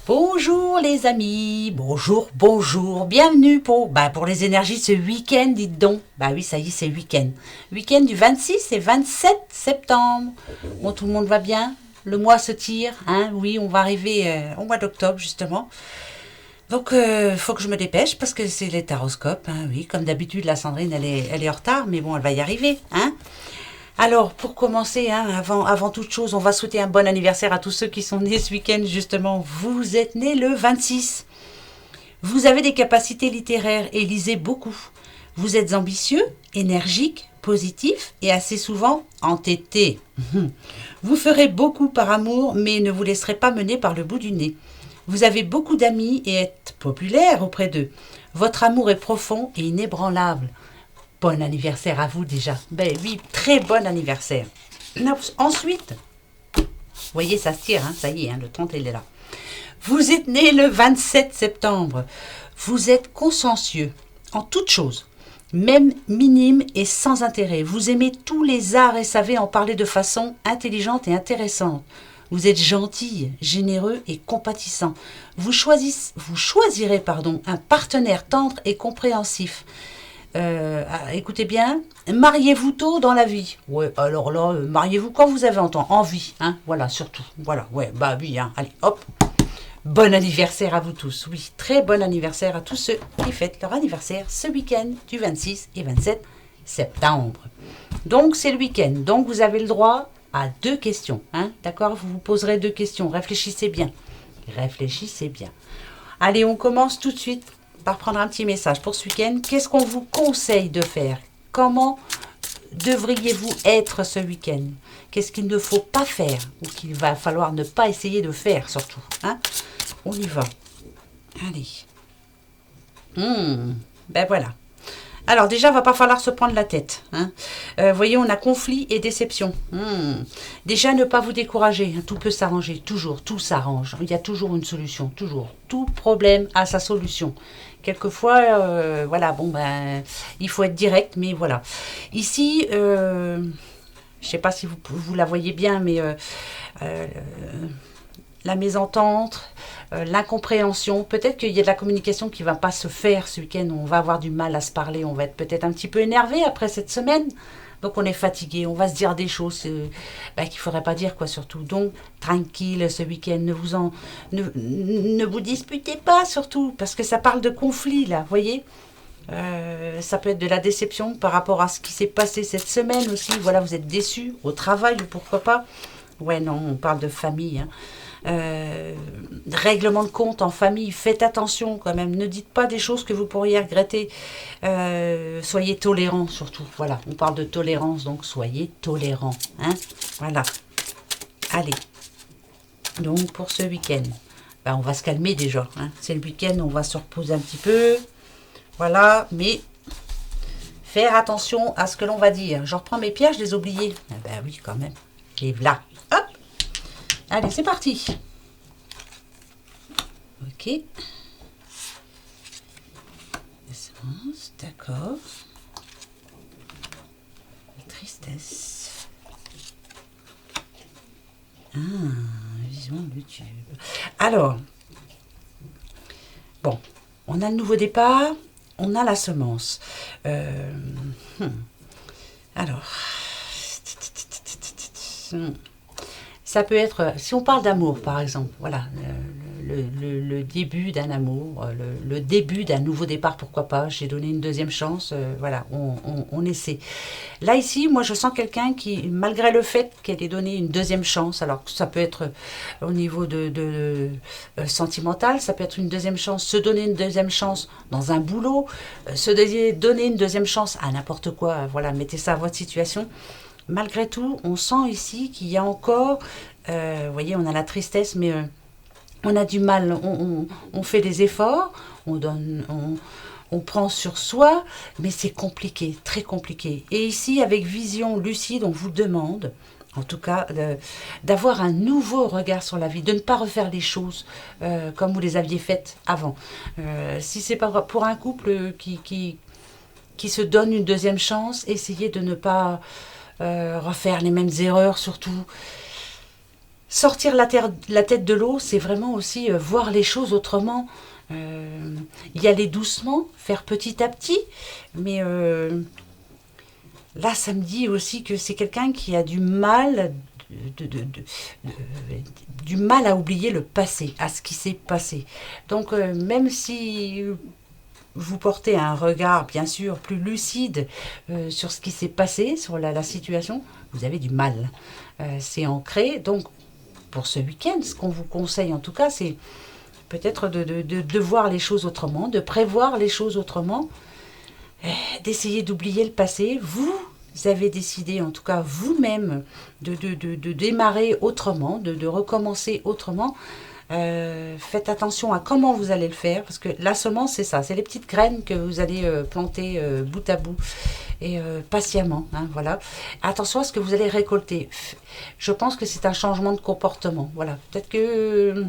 Bonjour les amis, bonjour, bienvenue pour les énergies de ce week-end, dites donc. Bah oui, ça y est, c'est week-end. Week-end du 26 et 27 septembre. Bon, tout le monde va bien, le mois se tire, hein, oui, on va arriver au mois d'octobre justement. Donc, faut que je me dépêche parce que c'est les taroscopes, hein, oui, comme d'habitude, la Sandrine, elle est en retard, mais bon, elle va y arriver, hein. Alors, pour commencer, hein, avant toute chose, on va souhaiter un bon anniversaire à tous ceux qui sont nés ce week-end, justement. Vous êtes nés le 26. Vous avez des capacités littéraires et lisez beaucoup. Vous êtes ambitieux, énergique, positif et assez souvent entêté. Vous ferez beaucoup par amour, mais ne vous laisserez pas mener par le bout du nez. Vous avez beaucoup d'amis et êtes populaire auprès d'eux. Votre amour est profond et inébranlable. Bon anniversaire à vous déjà. Ben oui, très bon anniversaire. Ensuite, vous voyez, ça se tire, hein, ça y est, hein, le 30 il est là. Vous êtes né le 27 septembre. Vous êtes consciencieux en toutes choses, même minimes et sans intérêt. Vous aimez tous les arts et savez en parler de façon intelligente et intéressante. Vous êtes gentil, généreux et compatissant. Vous choisirez un partenaire tendre et compréhensif. Écoutez bien, mariez-vous tôt dans la vie. Ouais, alors là, mariez-vous quand vous avez envie, hein, voilà, surtout. Voilà, ouais, bah oui, hein, allez, hop. Bon anniversaire à vous tous, oui, très bon anniversaire à tous ceux qui fêtent leur anniversaire ce week-end du 26 et 27 septembre. Donc, c'est le week-end, donc vous avez le droit à 2 questions, hein, d'accord? Vous vous poserez 2 questions, réfléchissez bien. Allez, on commence tout de suite par prendre un petit message pour ce week-end. Qu'est-ce qu'on vous conseille de faire? Comment devriez-vous être ce week-end? Qu'est-ce qu'il ne faut pas faire ou qu'il va falloir ne pas essayer de faire surtout, hein? On y va. Allez. Ben voilà. Alors déjà, il va pas falloir se prendre la tête, hein. Voyez, on a conflit et déception. Déjà, ne pas vous décourager, hein, tout peut s'arranger, toujours, tout s'arrange. Il y a toujours une solution, toujours. Tout problème a sa solution. Quelquefois, voilà, bon ben, il faut être direct, mais voilà. Ici, je ne sais pas si vous la voyez bien, mais la mésentente, l'incompréhension, peut-être qu'il y a de la communication qui ne va pas se faire ce week-end, on va avoir du mal à se parler, on va être peut-être un petit peu énervé après cette semaine, donc on est fatigué, on va se dire des choses qu'il ne faudrait pas dire, quoi, surtout. Donc, tranquille ce week-end, ne vous disputez pas, surtout, parce que ça parle de conflit, là, vous voyez. Ça peut être de la déception par rapport à ce qui s'est passé cette semaine aussi, voilà, vous êtes déçus au travail, ou pourquoi pas. Ouais, non, on parle de famille, hein. Règlement de compte en famille, faites attention quand même, ne dites pas des choses que vous pourriez regretter, soyez tolérants surtout, voilà, on parle de tolérance, donc soyez tolérants, hein, voilà. Allez, donc pour ce week-end, on va se calmer déjà, hein. C'est le week-end, on va se reposer un petit peu, voilà, mais faire attention à ce que l'on va dire. Je reprends mes pierres, je les ai oubliées. Ah ben oui, quand même, et voilà, hop. Allez, c'est parti. Ok. Essence, d'accord. Tristesse. Vision de tube. Alors, bon, on a le nouveau départ, on a la semence. Alors, ça peut être, si on parle d'amour par exemple, voilà, le début d'un amour, le début d'un nouveau départ, pourquoi pas, j'ai donné une deuxième chance, voilà, on essaie. Là ici, moi je sens quelqu'un qui, malgré le fait qu'elle ait donné une deuxième chance, alors ça peut être au niveau de sentimental, ça peut être une deuxième chance, se donner une deuxième chance dans un boulot, donner une deuxième chance à n'importe quoi, voilà, mettez ça à votre situation. Malgré tout, on sent ici qu'il y a encore, vous voyez, on a la tristesse, mais on a du mal, on fait des efforts, on prend sur soi, mais c'est compliqué, très compliqué. Et ici, avec vision lucide, on vous demande, en tout cas, d'avoir un nouveau regard sur la vie, de ne pas refaire les choses comme vous les aviez faites avant. Si c'est pas pour un couple qui se donne une deuxième chance, essayez de ne pas refaire les mêmes erreurs, surtout. sortir la tête de l'eau, c'est vraiment aussi voir les choses autrement, y aller doucement, faire petit à petit, mais là, ça me dit aussi que c'est quelqu'un qui a du mal, de- du mal à oublier le passé, à ce qui s'est passé. Donc, même si vous portez un regard, bien sûr, plus lucide sur ce qui s'est passé, sur la situation, vous avez du mal. C'est ancré. Donc, pour ce week-end, ce qu'on vous conseille en tout cas, c'est peut-être de voir les choses autrement, de prévoir les choses autrement, d'essayer d'oublier le passé. Vous avez décidé, en tout cas vous-même, de démarrer autrement, de recommencer autrement. Faites attention à comment vous allez le faire, parce que la semence, c'est ça, c'est les petites graines que vous allez planter bout à bout et patiemment. Hein, voilà. Attention à ce que vous allez récolter. Je pense que c'est un changement de comportement. Voilà. Peut-être que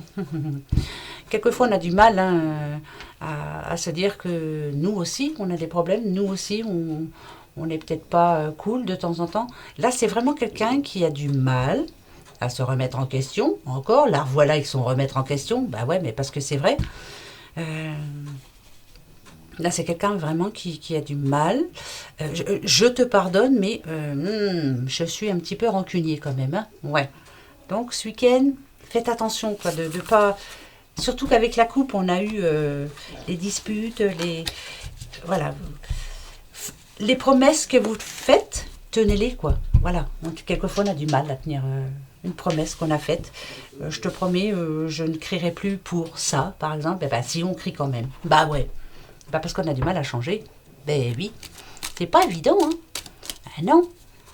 quelquefois on a du mal hein, à se dire que nous aussi, on a des problèmes, nous aussi, on n'est peut-être pas cool de temps en temps. Là, c'est vraiment quelqu'un qui a du mal à se remettre en question. Encore, la voilà avec son remettre en question. Bah ouais, mais parce que c'est vrai. Euh, Là, c'est quelqu'un vraiment qui a du mal. Je te pardonne, mais je suis un petit peu rancunier quand même. Hein. Ouais. Donc, ce week-end, faites attention, quoi, de pas. Surtout qu'avec la coupe, on a eu les disputes, les. Voilà. Les promesses que vous faites, tenez-les, quoi. Voilà. Donc, quelquefois, on a du mal à tenir une promesse qu'on a faite. Je te promets, je ne crierai plus pour ça, par exemple. Eh ben, si, on crie quand même. Bah ouais. Bah parce qu'on a du mal à changer. Ben oui. C'est pas évident, hein. Ben non.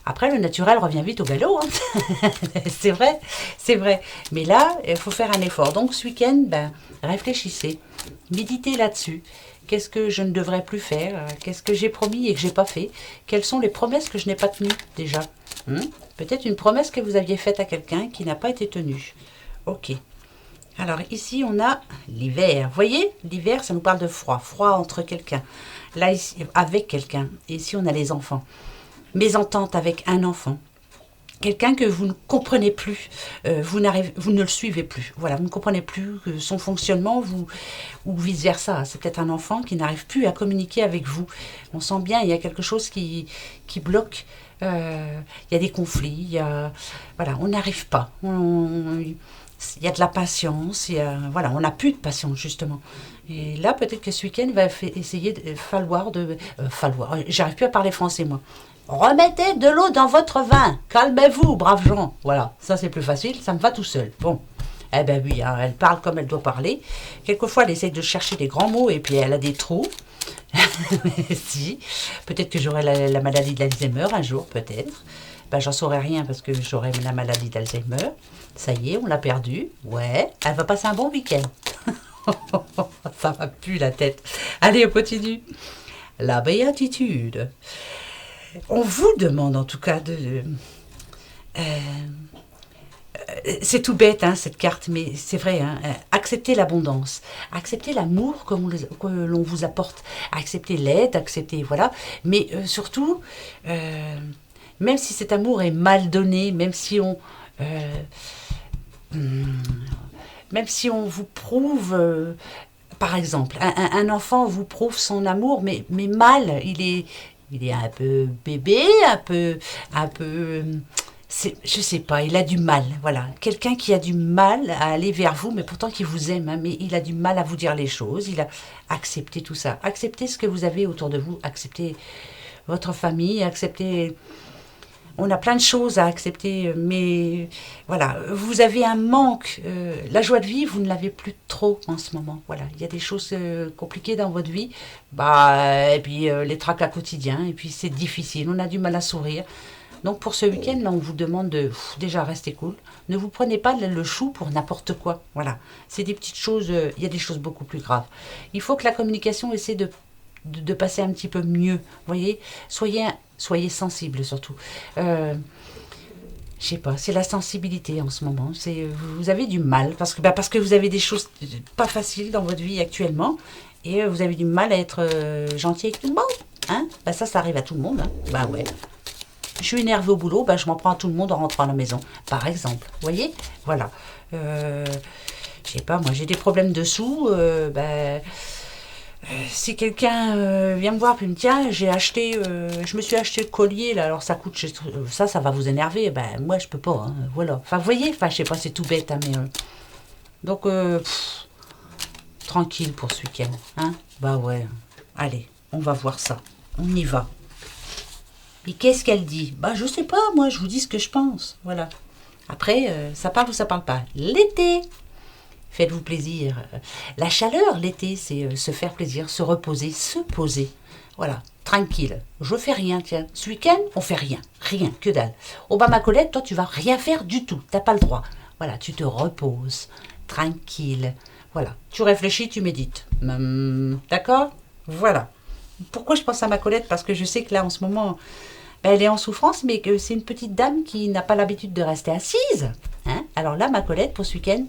Après, le naturel revient vite au galop. Hein. C'est vrai, c'est vrai. Mais là, il faut faire un effort. Donc, ce week-end, ben, réfléchissez. Méditez là-dessus. Qu'est-ce que je ne devrais plus faire? Qu'est-ce que j'ai promis et que j'ai pas fait? Quelles sont les promesses que je n'ai pas tenues déjà? Peut-être une promesse que vous aviez faite à quelqu'un qui n'a pas été tenue. Ok. Alors ici, on a l'hiver. Vous voyez, l'hiver, ça nous parle de froid. Froid entre quelqu'un. Là, ici, avec quelqu'un. Et ici, on a les enfants. Mésentente avec un enfant. Quelqu'un que vous ne comprenez plus, vous ne le suivez plus. Voilà, vous ne comprenez plus son fonctionnement, ou vice-versa. C'est peut-être un enfant qui n'arrive plus à communiquer avec vous. On sent bien, il y a quelque chose qui bloque. Il y a des conflits, voilà, on n'arrive pas. Il y a de la patience, voilà, on n'a plus de patience justement. Et là, peut-être que ce week-end va essayer de falloir. J'arrive plus à parler français moi. Remettez de l'eau dans votre vin. Calmez-vous, braves gens. Voilà, ça c'est plus facile, ça me va tout seul. Bon, eh ben oui, hein, elle parle comme elle doit parler. Quelquefois, elle essaie de chercher des grands mots et puis elle a des trous. Si, peut-être que j'aurai la maladie d'Alzheimer un jour, peut-être. Ben, j'en saurai rien parce que j'aurai la maladie d'Alzheimer. Ça y est, on l'a perdue. Ouais, elle va passer un bon week-end. Ça va plus la tête. Allez, on continue. La béatitude. On vous demande en tout cas de... c'est tout bête, hein, cette carte, mais c'est vrai. Hein, acceptez l'abondance, acceptez l'amour que l'on vous apporte, acceptez l'aide, acceptez, voilà. Mais surtout, même si cet amour est mal donné, même si on vous prouve, par exemple, un enfant vous prouve son amour, mais mal, il est un peu bébé, un peu, je sais pas, il a du mal, voilà. Quelqu'un qui a du mal à aller vers vous, mais pourtant qui vous aime, hein, mais il a du mal à vous dire les choses, il a accepté tout ça. Acceptez ce que vous avez autour de vous, acceptez votre famille, acceptez... On a plein de choses à accepter, mais voilà, vous avez un manque. La joie de vivre, vous ne l'avez plus trop en ce moment. Voilà, il y a des choses compliquées dans votre vie, et puis les tracas quotidiens, et puis c'est difficile, on a du mal à sourire. Donc pour ce week-end, là, on vous demande de déjà rester cool. Ne vous prenez pas le chou pour n'importe quoi. Voilà, c'est des petites choses, il y a des choses beaucoup plus graves. Il faut que la communication essaie de passer un petit peu mieux. Vous voyez, soyez sensible surtout. Je sais pas, c'est la sensibilité en ce moment. Vous avez du mal parce que vous avez des choses pas faciles dans votre vie actuellement et vous avez du mal à être gentil avec tout le monde. Hein, ça arrive à tout le monde. Hein. Bah ouais. je suis énervée au boulot, ben, je m'en prends à tout le monde en rentrant à la maison, par exemple. Vous voyez? Voilà. Je sais pas, moi j'ai des problèmes de sous, si quelqu'un vient me voir puis me dit tiens je me suis acheté le collier là, alors ça coûte ça va vous énerver, ben moi je peux pas, hein, voilà. Enfin vous voyez, enfin je sais pas, c'est tout bête, hein, mais donc tranquille pour ce week-end, hein. Bah ouais, allez, on va voir ça, on y va. Et qu'est-ce qu'elle dit? Bah je sais pas, moi je vous dis ce que je pense, voilà. Après, ça parle ou ça parle pas. L'été, faites-vous plaisir. La chaleur, l'été, c'est se faire plaisir, se reposer, se poser. Voilà, tranquille. Je fais rien, tiens. Ce week-end, on fait rien. Rien, que dalle. Oh bah ma Colette, toi, tu vas rien faire du tout. T'as pas le droit. Voilà, tu te reposes. Tranquille. Voilà, tu réfléchis, tu médites. D'accord? Voilà. Pourquoi je pense à ma Colette? Parce que je sais que là, en ce moment, elle est en souffrance, mais que c'est une petite dame qui n'a pas l'habitude de rester assise. Hein? Alors là, ma Colette, pour ce week-end,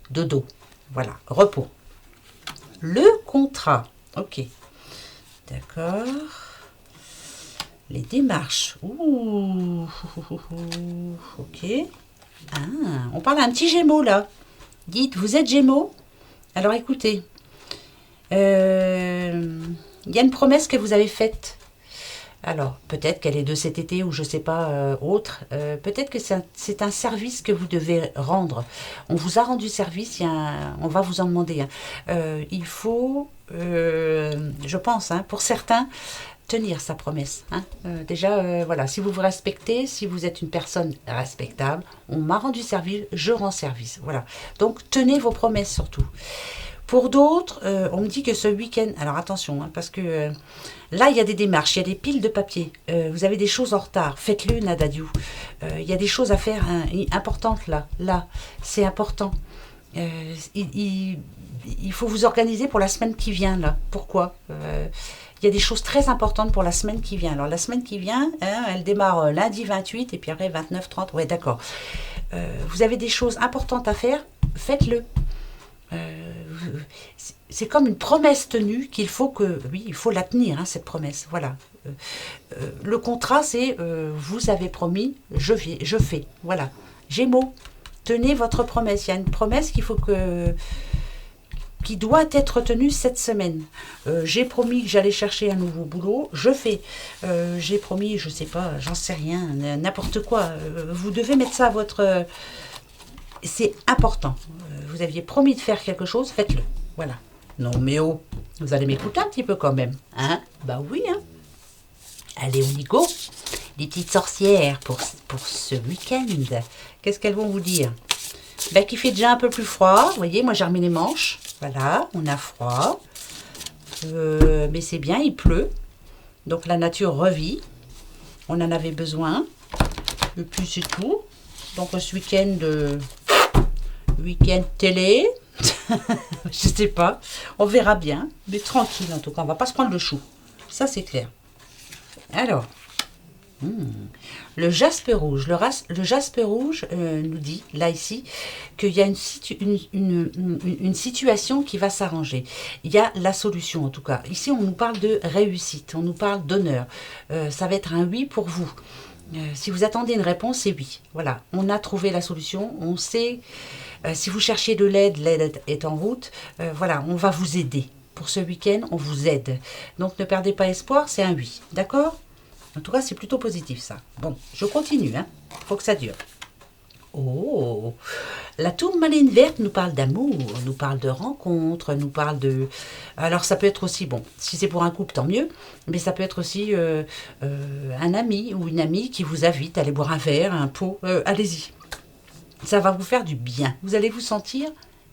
dodo. Voilà, repos. Le contrat. Ok. D'accord. Les démarches. Ouh. Ok. Ah, on parle d'un petit Gémeaux là. Dites, vous êtes Gémeaux? Alors écoutez. Il y a une promesse que vous avez faite. Alors, peut-être qu'elle est de cet été ou je ne sais pas, autre. Peut-être que c'est un service que vous devez rendre. On vous a rendu service, on va vous en demander. Hein. Il faut, je pense, hein, pour certains, tenir sa promesse. Hein. Déjà, voilà, si vous vous respectez, si vous êtes une personne respectable, on m'a rendu service, je rends service. Voilà. Donc, tenez vos promesses surtout. Pour d'autres, on me dit que ce week-end... Alors attention, hein, parce que là, il y a des démarches, il y a des piles de papier. Vous avez des choses en retard. Faites-le, Nadadiou. Il y a des choses à faire importantes là. Là, c'est important. Il faut vous organiser pour la semaine qui vient, là. Pourquoi il y a des choses très importantes pour la semaine qui vient. Alors la semaine qui vient, hein, elle démarre lundi 28 et puis après 29, 30. Ouais, d'accord. Vous avez des choses importantes à faire, faites-le. C'est comme une promesse tenue qu'il faut que, oui, il faut la tenir, hein, cette promesse. Voilà. Le contrat, c'est vous avez promis, je fais. Voilà. Gémeaux, tenez votre promesse. Il y a une promesse qui doit être tenue cette semaine. J'ai promis que j'allais chercher un nouveau boulot, je fais. J'ai promis, je sais pas, j'en sais rien, n'importe quoi. Vous devez mettre ça à votre... c'est important. Vous aviez promis de faire quelque chose, faites-le. Voilà. Non mais oh, vous allez m'écouter un petit peu quand même. Hein? Bah oui, hein. Allez, on y go. Les petites sorcières pour ce week-end. Qu'est-ce qu'elles vont vous dire? Ben, qu'il fait déjà un peu plus froid. Vous voyez, moi j'ai remis les manches. Voilà, on a froid. Mais c'est bien, il pleut. Donc la nature revit. On en avait besoin. Et puis c'est tout. Donc ce week-end... week-end télé, je sais pas, on verra bien, mais tranquille en tout cas, on va pas se prendre le chou, ça c'est clair. Alors, le jaspe rouge, le jaspe rouge nous dit, là ici, qu'il y a une situation qui va s'arranger. Il y a la solution en tout cas. Ici on nous parle de réussite, on nous parle d'honneur, ça va être un oui pour vous. Si vous attendez une réponse, c'est oui. Voilà, on a trouvé la solution, on sait... si vous cherchez de l'aide, l'aide est en route. Voilà, on va vous aider. Pour ce week-end, on vous aide. Donc ne perdez pas espoir, c'est un oui. D'accord? En tout cas, c'est plutôt positif ça. Bon, je continue, hein. Faut que ça dure. Oh, la tourmaline verte nous parle d'amour, nous parle de rencontres, nous parle de... Alors ça peut être aussi, bon, si c'est pour un couple, tant mieux, mais ça peut être aussi un ami ou une amie qui vous invite à aller boire un verre, un pot, allez-y. Ça va vous faire du bien. Vous allez vous sentir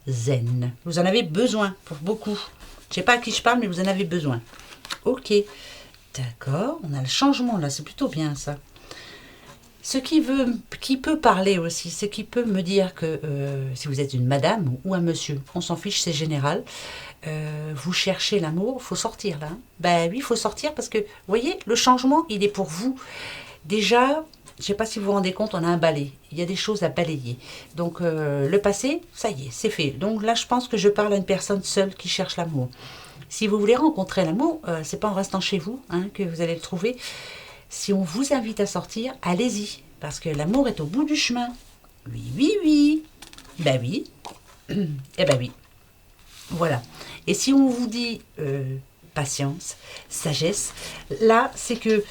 zen. Vous en avez besoin pour beaucoup. Je ne sais pas à qui je parle, mais vous en avez besoin. Ok, d'accord, on a le changement là, c'est plutôt bien ça. Ce qui peut parler aussi, ce qui peut me dire que si vous êtes une madame ou un monsieur, on s'en fiche, c'est général, vous cherchez l'amour, il faut sortir là. Hein. Ben oui, il faut sortir parce que, vous voyez, le changement, il est pour vous. Déjà, je ne sais pas si vous vous rendez compte, on a un balai. Il y a des choses à balayer. Donc, le passé, ça y est, c'est fait. Donc là, je pense que je parle à une personne seule qui cherche l'amour. Si vous voulez rencontrer l'amour, c'est pas en restant chez vous hein, que vous allez le trouver. si on vous invite à sortir, allez-y. Parce que l'amour est au bout du chemin. Oui, oui, oui. Ben oui. Eh ben oui. Voilà. Et si on vous dit patience, sagesse, là, c'est que...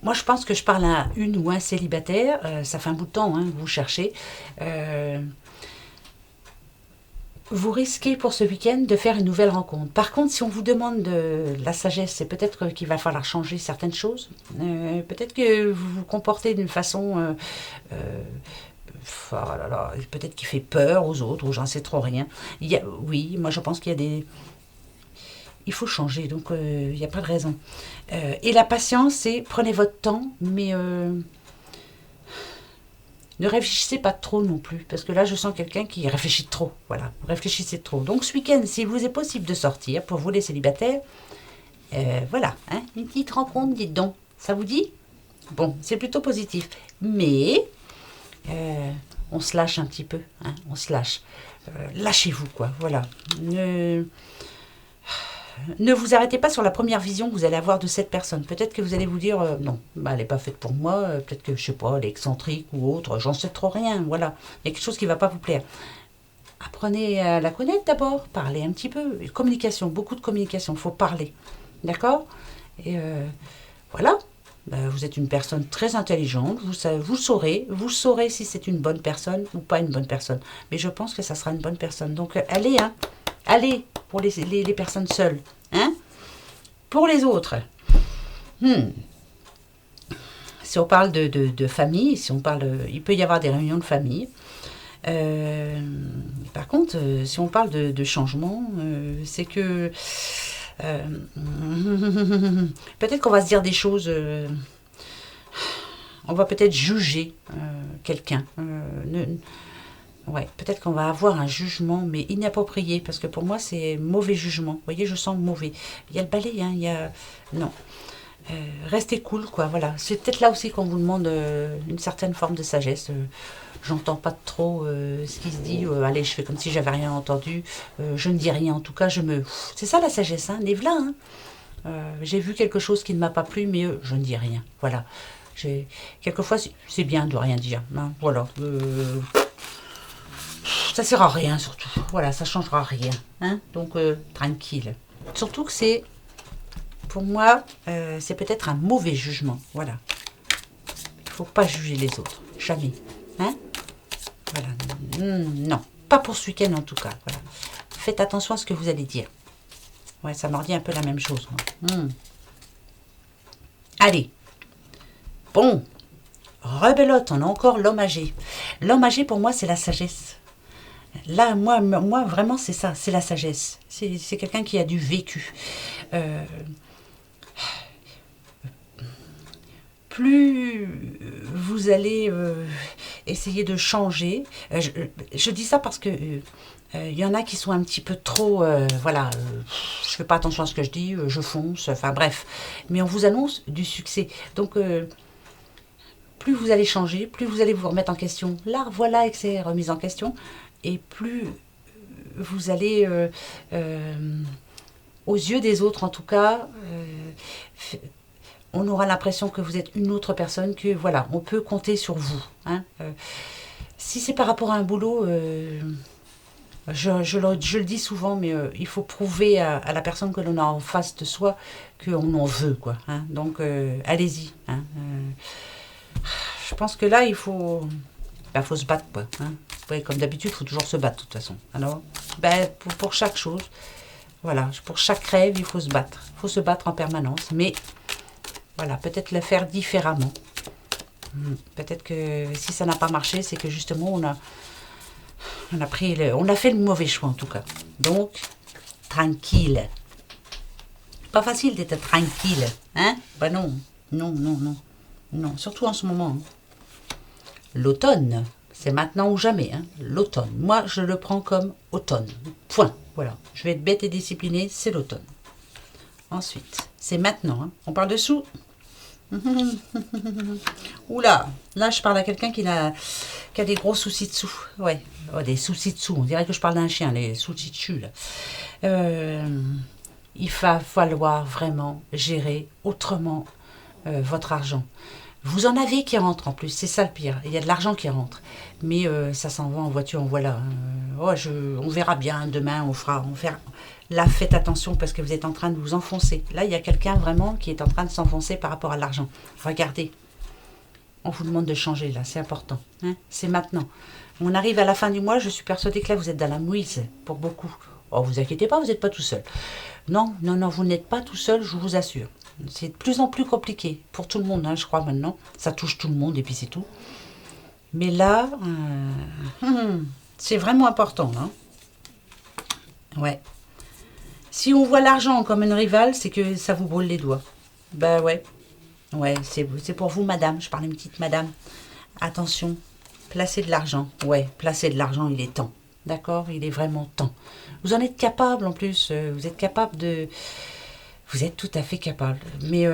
moi, je pense que je parle à une ou un célibataire. Ça fait un bout de temps, hein, vous cherchez. Vous risquez pour ce week-end de faire une nouvelle rencontre. Par contre, si on vous demande de la sagesse, c'est peut-être qu'il va falloir changer certaines choses. Peut-être que vous vous comportez d'une façon... oh là là, peut-être qu'il fait peur aux autres, ou j'en sais trop rien. Oui, moi je pense qu'il y a des... Il faut changer, donc il n'y a pas de raison. Et la patience, c'est prenez votre temps, mais ne réfléchissez pas trop non plus, parce que là, je sens quelqu'un qui réfléchit trop. Voilà, réfléchissez trop. Donc ce week-end, s'il vous est possible de sortir, pour vous les célibataires, voilà, hein, une petite rencontre, dites donc. Ça vous dit? Bon, c'est plutôt positif. Mais on se lâche un petit peu, hein, on se lâche. Lâchez-vous, quoi, voilà. Ne vous arrêtez pas sur la première vision que vous allez avoir de cette personne. Peut-être que vous allez vous dire, non, bah, elle n'est pas faite pour moi, peut-être que, je sais pas, elle est excentrique ou autre, j'en sais trop rien, voilà. Il y a quelque chose qui ne va pas vous plaire. Apprenez à la connaître d'abord, parlez un petit peu. Communication, beaucoup de communication, il faut parler, d'accord? Et voilà, bah, vous êtes une personne très intelligente, vous saurez si c'est une bonne personne ou pas une bonne personne. Mais je pense que ça sera une bonne personne. Donc allez, hein, allez pour les personnes seules. Hein? Pour les autres, si on parle de famille, si on parle, il peut y avoir des réunions de famille. Par contre, si on parle de changement, c'est que peut-être qu'on va se dire des choses, on va peut-être juger quelqu'un. Ouais, peut-être qu'on va avoir un jugement, mais inapproprié, parce que pour moi, c'est mauvais jugement. Vous voyez, je sens mauvais. Il y a le balai, hein, il y a... Non. Restez cool, quoi, voilà. C'est peut-être là aussi qu'on vous demande une certaine forme de sagesse. J'entends pas trop ce qui se dit. Allez, je fais comme si j'avais rien entendu. Je ne dis rien, en tout cas, je me... C'est ça la sagesse, hein, Névelin, hein. J'ai vu quelque chose qui ne m'a pas plu, mais je ne dis rien, voilà. Quelquefois, c'est bien de rien dire, hein, voilà. Ça sert à rien, surtout. Voilà, ça changera rien, hein. Donc, tranquille. Surtout que c'est... Pour moi, c'est peut-être un mauvais jugement. Voilà. Il ne faut pas juger les autres. Jamais. Hein? Voilà. Non. Pas pour ce week-end, en tout cas. Voilà. Faites attention à ce que vous allez dire. Ouais, ça m'a dit un peu la même chose. Allez. Bon. Rebelote, on a encore l'homme âgé. L'homme âgé, pour moi, c'est la sagesse. Là, moi vraiment, c'est ça. C'est la sagesse. C'est quelqu'un qui a du vécu. Plus vous allez essayer de changer, je dis ça parce que y en a qui sont un petit peu trop, voilà, je fais pas attention à ce que je dis, je fonce, enfin bref, mais on vous annonce du succès. Donc plus vous allez changer, plus vous allez vous remettre en question. Là, voilà que c'est remise en question, et plus vous allez, aux yeux des autres en tout cas, on aura l'impression que vous êtes une autre personne, que voilà, on peut compter sur vous. Hein. Si c'est par rapport à un boulot, je le dis souvent, mais il faut prouver à la personne que l'on a en face de soi qu'on en veut, quoi. Hein. Donc, allez-y. Hein. Je pense que là, il faut se battre, quoi. Hein. Ouais, comme d'habitude, il faut toujours se battre, de toute façon. Alors, pour chaque chose, voilà, pour chaque rêve, il faut se battre. Il faut se battre en permanence, mais... Voilà, peut-être le faire différemment. Peut-être que si ça n'a pas marché, c'est que justement, on a fait le mauvais choix en tout cas. Donc, tranquille. Pas facile d'être tranquille, hein? Ben non, non, non, non. Non, surtout en ce moment. Hein. L'automne, c'est maintenant ou jamais, hein? L'automne. Moi, je le prends comme automne. Point. Voilà. Je vais être bête et disciplinée, c'est l'automne. Ensuite, c'est maintenant. Hein. On parle de sous. Oula, là je parle à quelqu'un qui a des gros soucis de sous. Ouais, oh, des soucis de sous. On dirait que je parle d'un chien, les soucis de sous là. il va falloir vraiment gérer autrement votre argent. Vous en avez qui rentrent en plus, c'est ça le pire. Il y a de l'argent qui rentre, mais ça s'en va en voiture, voilà. On verra bien demain, on fera. Là, faites attention parce que vous êtes en train de vous enfoncer. Là, il y a quelqu'un vraiment qui est en train de s'enfoncer par rapport à l'argent. Regardez, on vous demande de changer là, c'est important. Hein, c'est maintenant. On arrive à la fin du mois, je suis persuadée que là, vous êtes dans la mouise pour beaucoup. Oh, vous inquiétez pas, vous n'êtes pas tout seul. Non, non, non, vous n'êtes pas tout seul, je vous assure. C'est de plus en plus compliqué pour tout le monde, hein, je crois maintenant. Ça touche tout le monde et puis c'est tout. Mais là, c'est vraiment important. Hein. Ouais. Si on voit l'argent comme une rivale, c'est que ça vous brûle les doigts. Ben ouais. Ouais, c'est pour vous, madame. Je parle une petite madame. Attention, placez de l'argent. Ouais, placez de l'argent, il est temps. D'accord? Il est vraiment temps. Vous en êtes capable en plus. Vous êtes capable de... Vous êtes tout à fait capable. Mais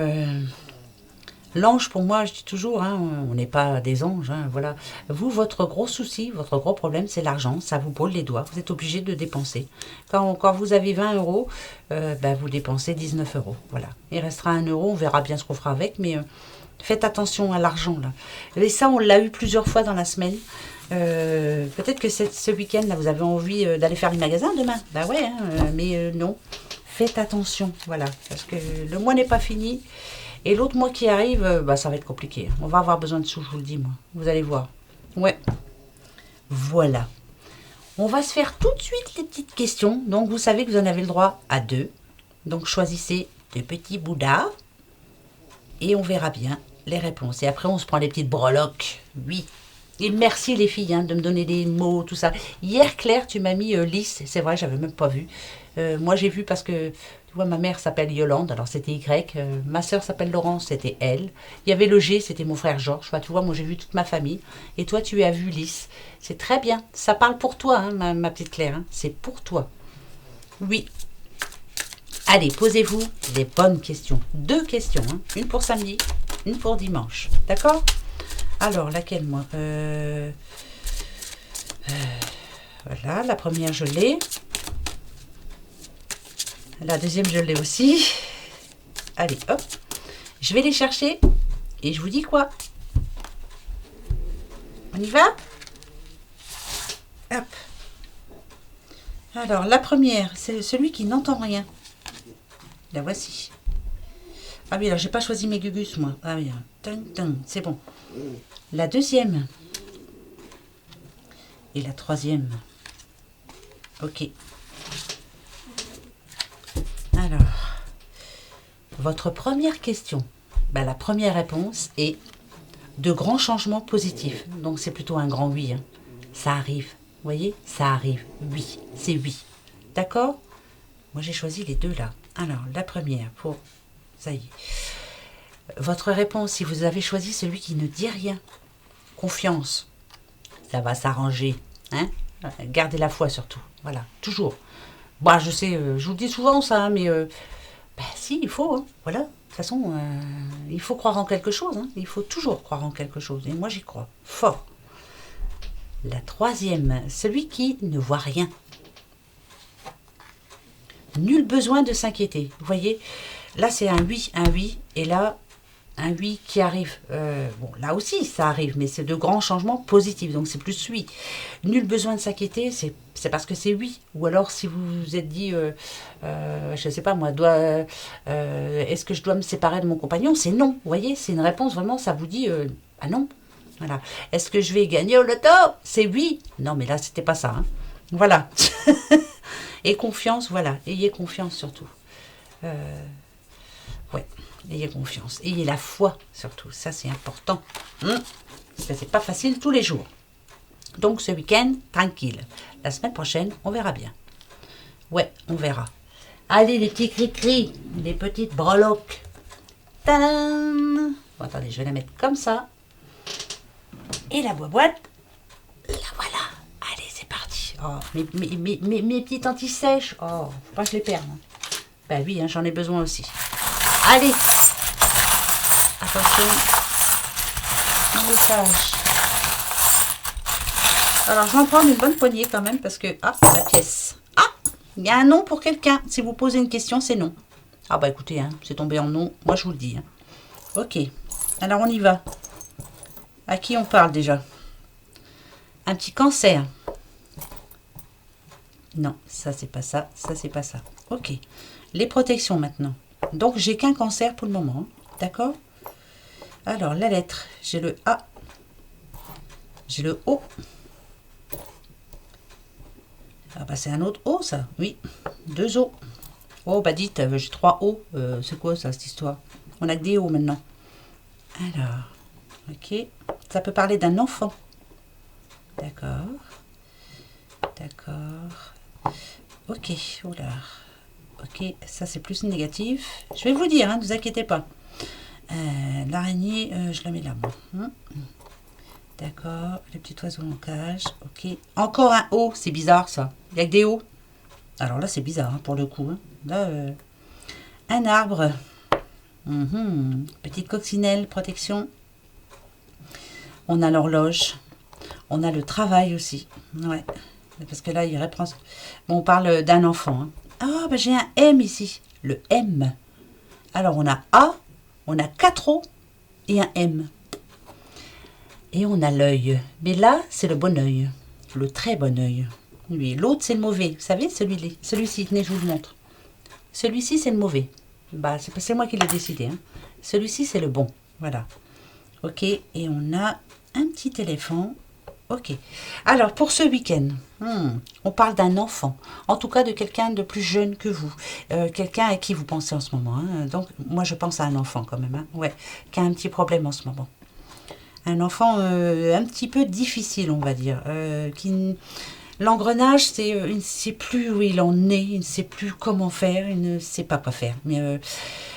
l'ange, pour moi, je dis toujours, hein, on n'est pas des anges. Hein, voilà. Vous, votre gros souci, votre gros problème, c'est l'argent. Ça vous brûle les doigts. Vous êtes obligé de dépenser. Quand vous avez 20 euros, vous dépensez 19 euros. Voilà. Il restera 1 euro. On verra bien ce qu'on fera avec. Mais faites attention à l'argent. Là. Et ça, on l'a eu plusieurs fois dans la semaine. Peut-être que ce week-end, là, vous avez envie d'aller faire les magasins demain. Ben ouais, hein, mais non. Faites attention, voilà, parce que le mois n'est pas fini. Et l'autre mois qui arrive, ça va être compliqué. On va avoir besoin de sous, je vous le dis, moi. Vous allez voir. Ouais. Voilà. On va se faire tout de suite les petites questions. Donc, vous savez que vous en avez le droit à 2. Donc, choisissez des petits bouddhas. Et on verra bien les réponses. Et après, on se prend les petites breloques. Oui. Et merci les filles de me donner des mots, tout ça. Hier, Claire, tu m'as mis Lys. C'est vrai, j'avais même pas vu. Moi, j'ai vu parce que, tu vois, ma mère s'appelle Yolande, alors c'était Y. Ma soeur s'appelle Laurence, c'était L. Il y avait le G, c'était mon frère Georges. Enfin, tu vois, moi, j'ai vu toute ma famille. Et toi, tu as vu Lys. C'est très bien. Ça parle pour toi, hein, ma petite Claire. Hein. C'est pour toi. Oui. Allez, posez-vous les bonnes questions. 2 questions. Hein. Une pour samedi, une pour dimanche. D'accord ? Alors, laquelle, moi voilà, la première, je l'ai. La deuxième, je l'ai aussi. Allez, hop. Je vais les chercher. Et je vous dis quoi? On y va? Hop. Alors, la première, c'est celui qui n'entend rien. La voici. Ah oui, alors j'ai pas choisi mes gugus, moi. Ah oui, c'est bon. La deuxième. Et la troisième. Ok. Alors, votre première question. La première réponse est de grands changements positifs. Donc c'est plutôt un grand oui. Hein. Ça arrive. Vous voyez? Ça arrive. Oui. C'est oui. D'accord? Moi j'ai choisi les 2 là. Alors, la première pour... Ça y est. Votre réponse, si vous avez choisi celui qui ne dit rien. Confiance. Ça va s'arranger. Hein? Gardez la foi surtout. Voilà. Toujours. Je sais, je vous le dis souvent ça, hein, mais... si, il faut. Hein. Voilà. De toute façon, il faut croire en quelque chose. Hein. Il faut toujours croire en quelque chose. Et moi, j'y crois. Fort. La troisième, celui qui ne voit rien. Nul besoin de s'inquiéter. Vous voyez, là, c'est un oui, et là, un oui qui arrive. Là aussi, ça arrive, mais c'est de grands changements positifs, donc c'est plus oui. Nul besoin de s'inquiéter, c'est parce que c'est oui. Ou alors, si vous vous êtes dit, je ne sais pas moi, est-ce que je dois me séparer de mon compagnon? C'est non, vous voyez, c'est une réponse, vraiment, ça vous dit, non. Voilà. Est-ce que je vais gagner au loto? C'est oui. Non, mais là, c'était pas ça. Hein. Voilà. Et confiance, voilà. Ayez confiance surtout. Ouais. Ayez confiance. Ayez la foi surtout. Ça, c'est important. Ça, c'est pas facile tous les jours. Donc, ce week-end, tranquille. La semaine prochaine, on verra bien. Ouais, on verra. Allez, les petits cris-cris. Les petites breloques. Tadam! Bon, attendez, je vais la mettre comme ça. Et la boîte, la voilà. Allez, c'est parti. Oh, mes petites anti-sèches. Oh, faut pas que je les perde. Hein. Oui, hein, j'en ai besoin aussi. Allez. Attention. Un message. Alors, je vais en prendre une bonne poignée quand même parce que... Ah, la pièce. Ah, Il y a un non pour quelqu'un. Si vous posez une question, c'est non. Ah bah écoutez, hein, c'est tombé en non. Moi, je vous le dis. Hein. Ok. Alors, on y va. À qui on parle déjà? Un petit cancer. Non, ça, c'est pas ça. Ça, c'est pas ça. Ok. Les protections, maintenant. Donc, j'ai qu'un cancer pour le moment. Hein. D'accord? Alors, la lettre. J'ai le A. J'ai le O. Ah bah c'est un autre O, ça. Oui, 2 O. Oh, bah dites, j'ai 3 O. C'est quoi ça, cette histoire? On a que des O maintenant. Alors, ok. Ça peut parler d'un enfant. D'accord. D'accord. Ok, oula. Ok, ça c'est plus négatif. Je vais vous dire, hein, ne vous inquiétez pas. L'araignée, je la mets là. Bon. D'accord, le petit oiseau en cage. Ok. Encore un O, c'est bizarre ça. Il y a que des O. Alors là, c'est bizarre hein, pour le coup. Hein. Là, un arbre. Petite coccinelle, protection. On a l'horloge. On a le travail aussi. Ouais. Parce que là, il reprend. Bon, on parle d'un enfant. Hein. Ah, bah, j'ai un M ici. Le M. Alors, on a A, on a 4 O et un M. Et on a l'œil. Mais là, c'est le bon œil. Le très bon œil. Oui, l'autre, c'est le mauvais. Vous savez, celui-ci, tenez, je vous le montre. Celui-ci, c'est le mauvais. Bah, c'est moi qui l'ai décidé. Hein. Celui-ci, c'est le bon. Voilà. Ok, et on a un petit éléphant. Ok. Alors, pour ce week-end, on parle d'un enfant. En tout cas, de quelqu'un de plus jeune que vous. Quelqu'un à qui vous pensez en ce moment. Hein. Donc, moi, je pense à un enfant quand même. Hein. Ouais, qui a un petit problème en ce moment. Un enfant un petit peu difficile, on va dire. L'engrenage, il ne sait plus où il en est, il ne sait plus comment faire, il ne sait pas quoi faire. Mais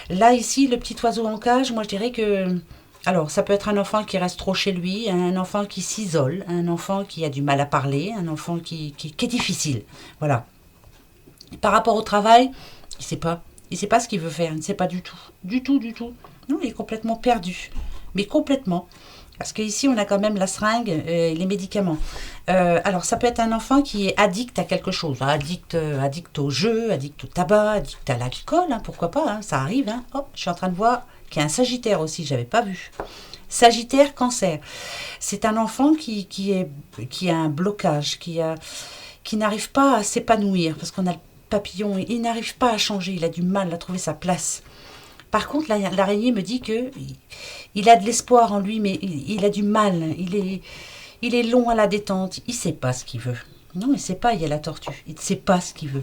là, ici, le petit oiseau en cage, moi, je dirais que... Alors, ça peut être un enfant qui reste trop chez lui, un enfant qui s'isole, un enfant qui a du mal à parler, un enfant qui est difficile. Voilà. Par rapport au travail, il ne sait pas. Il ne sait pas ce qu'il veut faire, il ne sait pas du tout. Du tout, du tout. Non, il est complètement perdu. Mais complètement. Parce qu'ici, on a quand même la seringue et les médicaments. Alors, ça peut être un enfant qui est addict à quelque chose. Hein, addict au jeu, addict au tabac, addict à l'alcool. Hein, pourquoi pas, hein, ça arrive. Hein. Oh, je suis en train de voir qu'il y a un Sagittaire aussi, je n'avais pas vu. Sagittaire, cancer. C'est un enfant qui a un blocage, qui n'arrive pas à s'épanouir. Parce qu'on a le papillon, il n'arrive pas à changer, il a du mal à trouver sa place. Par contre, l'araignée me dit que il a de l'espoir en lui, mais il a du mal. Il est long à la détente. Il ne sait pas ce qu'il veut. Non, il ne sait pas, il y a la tortue. Il ne sait pas ce qu'il veut.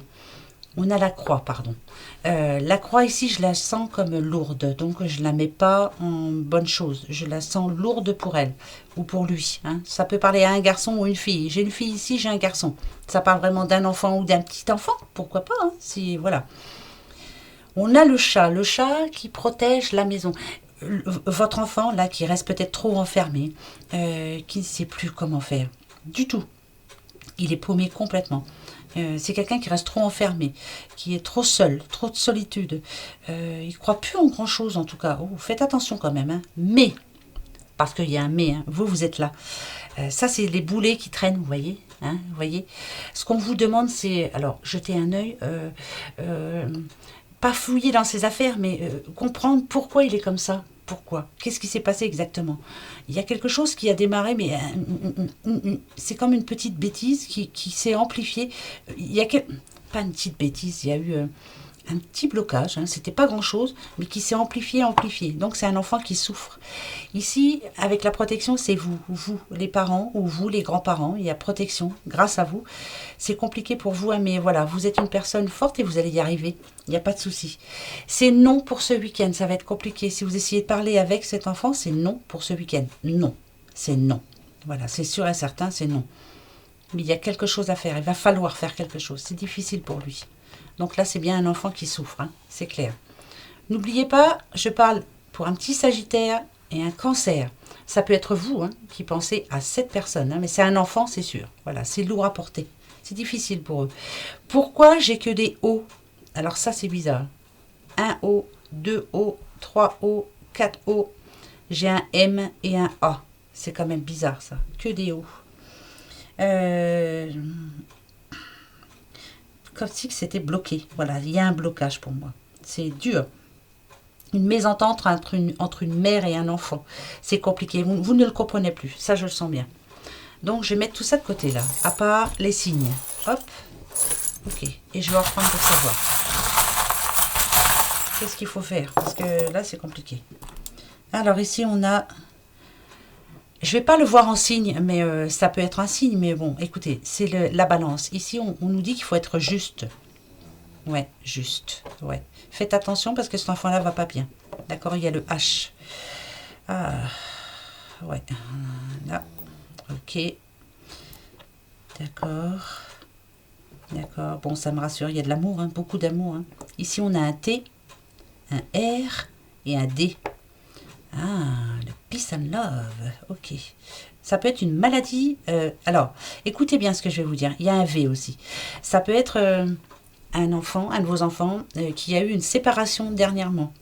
On a la croix, pardon. La croix ici, je la sens comme lourde. Donc, je ne la mets pas en bonne chose. Je la sens lourde pour elle ou pour lui. Hein. Ça peut parler à un garçon ou une fille. J'ai une fille ici, j'ai un garçon. Ça parle vraiment d'un enfant ou d'un petit enfant. Pourquoi pas hein, si, voilà. On a le chat qui protège la maison. Votre enfant, là, qui reste peut-être trop enfermé, qui ne sait plus comment faire. Du tout. Il est paumé complètement. C'est quelqu'un qui reste trop enfermé, qui est trop seul, trop de solitude. Il ne croit plus en grand-chose, en tout cas. Oh, faites attention quand même. Hein. Mais, parce qu'il y a un mais, hein, vous êtes là. Ça, c'est les boulets qui traînent, vous voyez. Hein, vous voyez. Ce qu'on vous demande, c'est, alors, jeter un œil... pas fouiller dans ses affaires, mais comprendre pourquoi il est comme ça. Pourquoi? Qu'est-ce qui s'est passé exactement? Il y a quelque chose qui a démarré, mais c'est comme une petite bêtise qui s'est amplifiée. Il y a pas une petite bêtise, il y a eu un petit blocage, hein, c'était pas grand-chose, mais qui s'est amplifié. Donc c'est un enfant qui souffre. Ici, avec la protection, c'est vous les parents, ou vous les grands-parents, il y a protection grâce à vous. C'est compliqué pour vous, hein, mais voilà, vous êtes une personne forte et vous allez y arriver, il n'y a pas de souci. C'est non pour ce week-end, ça va être compliqué. Si vous essayez de parler avec cet enfant, c'est non pour ce week-end. Non, c'est non. Voilà, c'est sûr et certain, c'est non. Mais il y a quelque chose à faire, il va falloir faire quelque chose, c'est difficile pour lui. Donc là, c'est bien un enfant qui souffre, hein, c'est clair. N'oubliez pas, je parle pour un petit Sagittaire et un Cancer. Ça peut être vous hein, qui pensez à cette personne, hein, mais c'est un enfant, c'est sûr. Voilà, c'est lourd à porter. C'est difficile pour eux. Pourquoi j'ai que des O? Alors ça, c'est bizarre. Un O, 2 O, 3 O, 4 O. J'ai un M et un A. C'est quand même bizarre, ça. Que des O. comme si c'était bloqué. Voilà, il y a un blocage pour moi. C'est dur. Une mésentente entre une mère et un enfant. C'est compliqué. Vous ne le comprenez plus. Ça, je le sens bien. Donc, je vais mettre tout ça de côté, là. À part les signes. Hop. Ok. Et je vais reprendre pour savoir. Qu'est-ce qu'il faut faire? Parce que là, c'est compliqué. Alors, ici, on a... Je vais pas le voir en signe, mais ça peut être un signe. Mais bon, écoutez, c'est la balance. Ici, on nous dit qu'il faut être juste. Ouais, juste. Ouais. Faites attention parce que cet enfant-là va pas bien. D'accord, il y a le H. Ah, ouais. Là. Ok. D'accord. D'accord. Bon, ça me rassure. Il y a de l'amour, hein, beaucoup d'amour. Hein. Ici, on a un T, un R et un D. Ah, le peace and love. Ok. Ça peut être une maladie. Alors, écoutez bien ce que je vais vous dire. Il y a un V aussi. Ça peut être... un enfant, un de vos enfants, qui a eu une séparation dernièrement.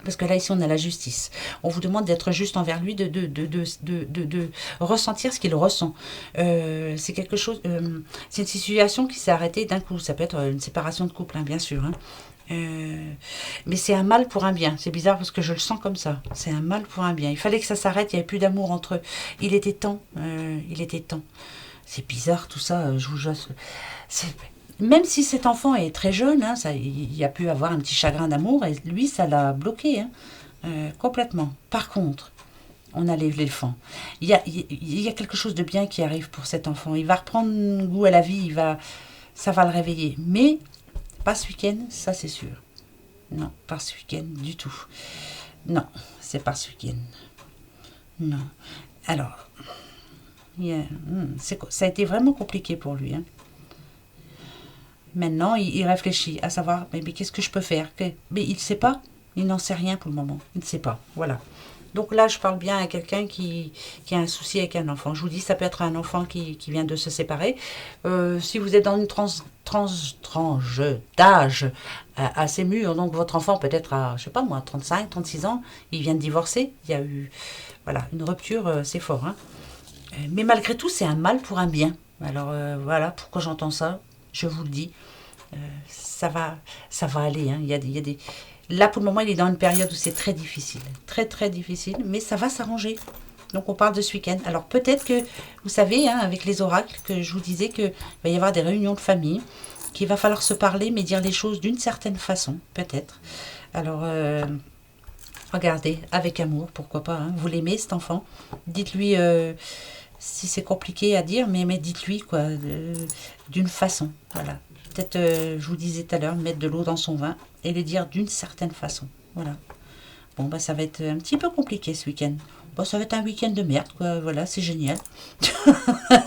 Parce que là, ici, on a la justice. On vous demande d'être juste envers lui, de ressentir ce qu'il ressent. C'est quelque chose... c'est une situation qui s'est arrêtée d'un coup. Ça peut être une séparation de couple, hein, bien sûr. Hein. Mais c'est un mal pour un bien. C'est bizarre parce que je le sens comme ça. C'est un mal pour un bien. Il fallait que ça s'arrête. Il n'y avait plus d'amour entre eux. Il était temps. Il était temps. C'est bizarre tout ça. Je vous jure. Même si cet enfant est très jeune, hein, il a pu avoir un petit chagrin d'amour, et lui, ça l'a bloqué, hein, complètement. Par contre, on a l'éléphant. Il y a quelque chose de bien qui arrive pour cet enfant. Il va reprendre goût à la vie, ça va le réveiller. Mais pas ce week-end, ça c'est sûr. Non, pas ce week-end du tout. Non, c'est pas ce week-end. Non. Alors, ça a été vraiment compliqué pour lui, hein. Maintenant, il réfléchit à savoir, mais qu'est-ce que je peux faire? Mais il ne sait pas. Il n'en sait rien pour le moment. Il ne sait pas. Voilà. Donc là, je parle bien à quelqu'un qui a un souci avec un enfant. Je vous dis, ça peut être un enfant qui vient de se séparer. Si vous êtes dans une tranche d'âge assez mûr, donc votre enfant peut-être à, je sais pas moi, 35, 36 ans, il vient de divorcer. Il y a eu, voilà, une rupture, c'est fort. Hein. Mais malgré tout, c'est un mal pour un bien. Alors voilà, pourquoi j'entends ça? Je vous le dis, ça va aller. Hein. Il y a des... Là, pour le moment, il est dans une période où c'est très difficile. Très, très difficile. Mais ça va s'arranger. Donc, on parle de ce week-end. Alors, peut-être que, vous savez, hein, avec les oracles, que je vous disais qu'il va y avoir des réunions de famille, qu'il va falloir se parler, mais dire les choses d'une certaine façon, peut-être. Alors, regardez, avec amour, pourquoi pas. Hein. Vous l'aimez, cet enfant. Dites-lui... si c'est compliqué à dire, mais dites-lui quoi, d'une façon, voilà. Peut-être, je vous disais tout à l'heure, mettre de l'eau dans son vin et le dire d'une certaine façon, voilà. Bon, bah ça va être un petit peu compliqué ce week-end. Bon, ça va être un week-end de merde, quoi, voilà, c'est génial.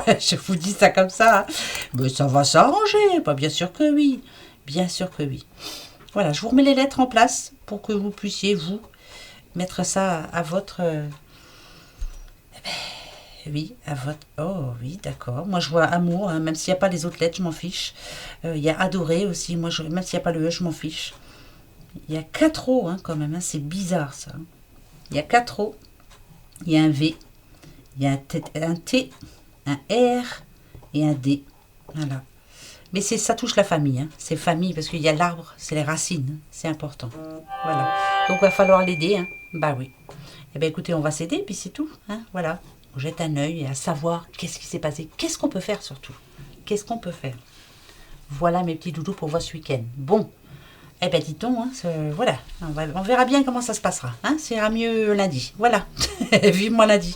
Je vous dis ça comme ça, hein. Mais ça va s'arranger, bah, bien sûr que oui, bien sûr que oui. Voilà, je vous remets les lettres en place pour que vous puissiez, vous, mettre ça à votre... Oui, à votre... Oh, oui, d'accord. Moi, je vois amour, hein, même s'il n'y a pas les autres lettres, je m'en fiche. Il y a adoré aussi, moi, même s'il n'y a pas le E, je m'en fiche. Il y a 4 O, hein, quand même, hein, c'est bizarre, ça. Il y a 4 O, il y a un V, il y a un T, un R et un D. Voilà. Mais ça touche la famille, hein. C'est famille, parce qu'il y a l'arbre, c'est les racines, hein. C'est important. Voilà. Donc, il va falloir l'aider, hein. Bah oui. Eh bien, écoutez, on va s'aider, puis c'est tout, hein. Voilà. On jette un œil à savoir qu'est-ce qui s'est passé, qu'est-ce qu'on peut faire surtout, qu'est-ce qu'on peut faire. Voilà mes petits doudous pour voir ce week-end. Bon, eh bien dit-on, hein, voilà, on verra bien comment ça se passera, hein, ça ira mieux lundi, voilà, vivement lundi.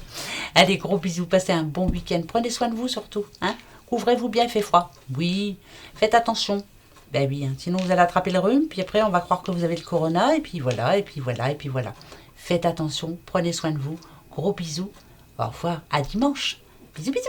Allez, gros bisous, passez un bon week-end, prenez soin de vous surtout, hein, couvrez-vous bien, il fait froid, oui, faites attention. Ben oui, hein, sinon vous allez attraper le rhume, puis après on va croire que vous avez le corona, et puis voilà, et puis voilà, et puis voilà. Faites attention, prenez soin de vous, gros bisous. Au revoir, à dimanche. Bisous, bisous.